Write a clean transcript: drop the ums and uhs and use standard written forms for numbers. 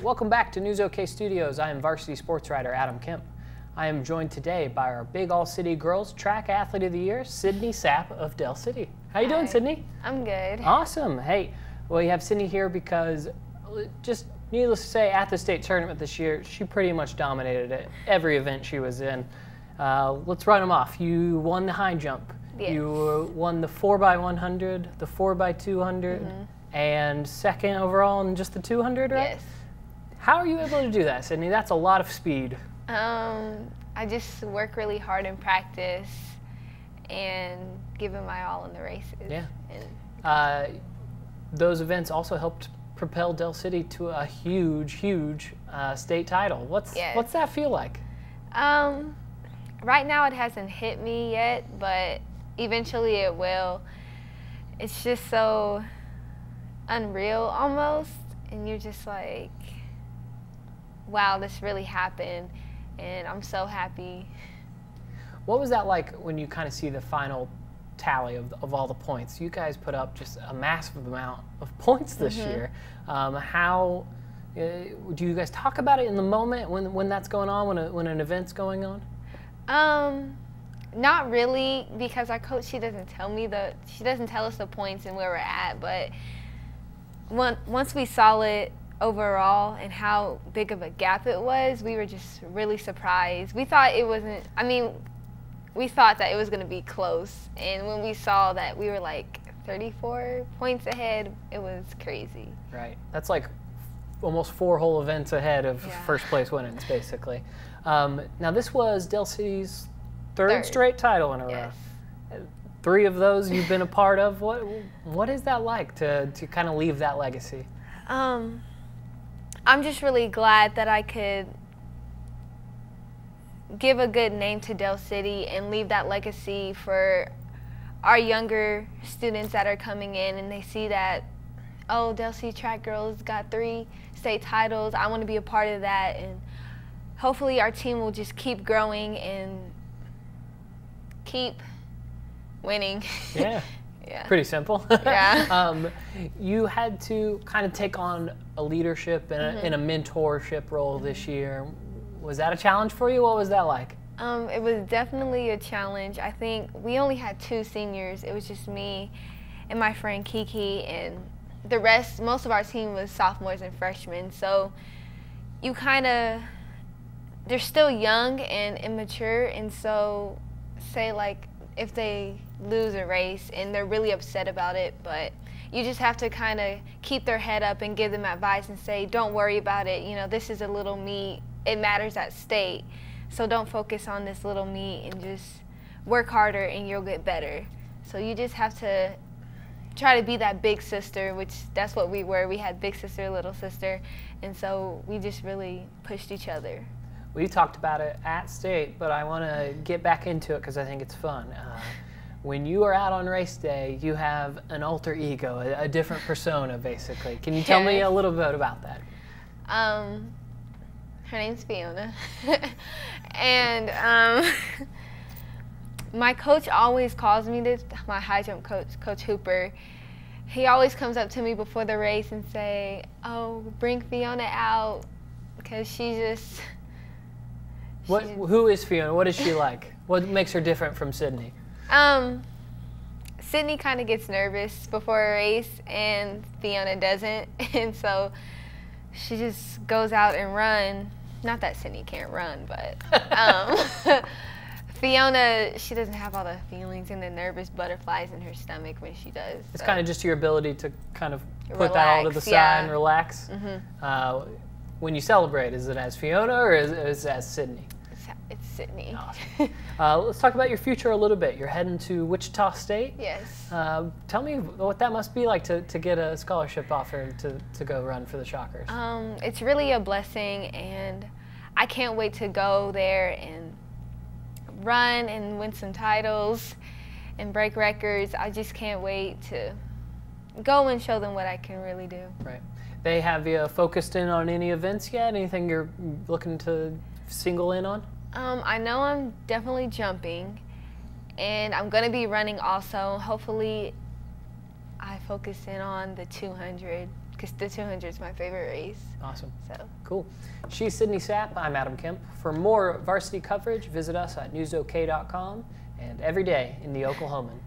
Welcome back to News OK Studios. I am varsity sports writer Adam Kemp. I am joined today by our Big All-City Girls Track Athlete of the Year, Sidney Sapp of Del City. How you doing, Sidney? I'm good. Awesome. Hey, well, you have Sidney here because, just needless to say, at the state tournament this year, she pretty much dominated it, every event she was in. Let's run them off. You won the high jump. Yes. You won the 4x100, the 4x200, and second overall in just the 200, right? Yes. How are you able to do that, Sidney? That's a lot of speed. I just work really hard in practice and give it my all in the races. Yeah. Those events also helped propel Del City to a huge state title. What's that feel like? Right now it hasn't hit me yet, but eventually it will. It's just so unreal almost, and you're just like, wow, this really happened, and I'm so happy. What was that like when you kind of see the final tally of all the points? You guys put up just a massive amount of points this year. How do you guys talk about it in the moment when that's going on, when an event's going on? Not really, because our coach, she doesn't tell us the points and where we're at, but once we saw it overall and how big of a gap it was, we were just really surprised. We thought it wasn't, we thought that it was going to be close, and when we saw that we were like 34 points ahead, it was crazy. Right. That's like almost 4 whole events ahead of first place winners, basically. Now this was Del City's third straight title in a row. 3 of those you've been a part of. What is that like to kind of leave that legacy? I'm just really glad that I could give a good name to Del City and leave that legacy for our younger students that are coming in, and they see that, oh, Del City track girls got 3 state titles. I want to be a part of that, and hopefully our team will just keep growing and keep winning. Yeah. Yeah. Pretty simple. Yeah. You had to kind of take on a leadership and a mentorship role this year. Was that a challenge for you? What was that like? It was definitely a challenge. I think we only had 2 seniors. It was just me and my friend Kiki, and the rest, most of our team was sophomores and freshmen. So you they're still young and immature, and so say like if they lose a race and they're really upset about it, but you just have to kind of keep their head up and give them advice and say, don't worry about it, you know, this is a little meet, it matters at state, so don't focus on this little meet and just work harder and you'll get better. So you just have to try to be that big sister, which that's what we were. We had big sister, little sister, and so we just really pushed each other. We talked about it at state, but I want to get back into it because I think it's fun. When you are out on race day, you have an alter ego, a different persona, basically. Can you tell me a little bit about that? Her name's Fiona. And my coach always calls me this, my high jump coach, Coach Hooper. He always comes up to me before the race and say, oh, bring Fiona out, because who is Fiona? What is she like? What makes her different from Sidney? Sidney kind of gets nervous before a race, and Fiona doesn't, and so she just goes out and runs. Not that Sidney can't run, but Fiona, she doesn't have all the feelings and the nervous butterflies in her stomach when she does. It's kind of just your ability to kind of put that all to the side and relax. When you celebrate, is it as Fiona or is it as Sidney? It's Sidney. Awesome. Let's talk about your future a little bit. You're heading to Wichita State. Yes. Tell me what that must be like to get a scholarship offer to go run for the Shockers. It's really a blessing, and I can't wait to go there and run and win some titles and break records. I just can't wait to go and show them what I can really do. Right. They have you focused in on any events yet? Anything you're looking to single in on? I know I'm definitely jumping, and I'm going to be running also. Hopefully I focus in on the 200 because the 200 is my favorite race. Awesome. So cool. She's Sidney Sapp. I'm Adam Kemp. For more varsity coverage, visit us at newsok.com and every day in the Oklahoman.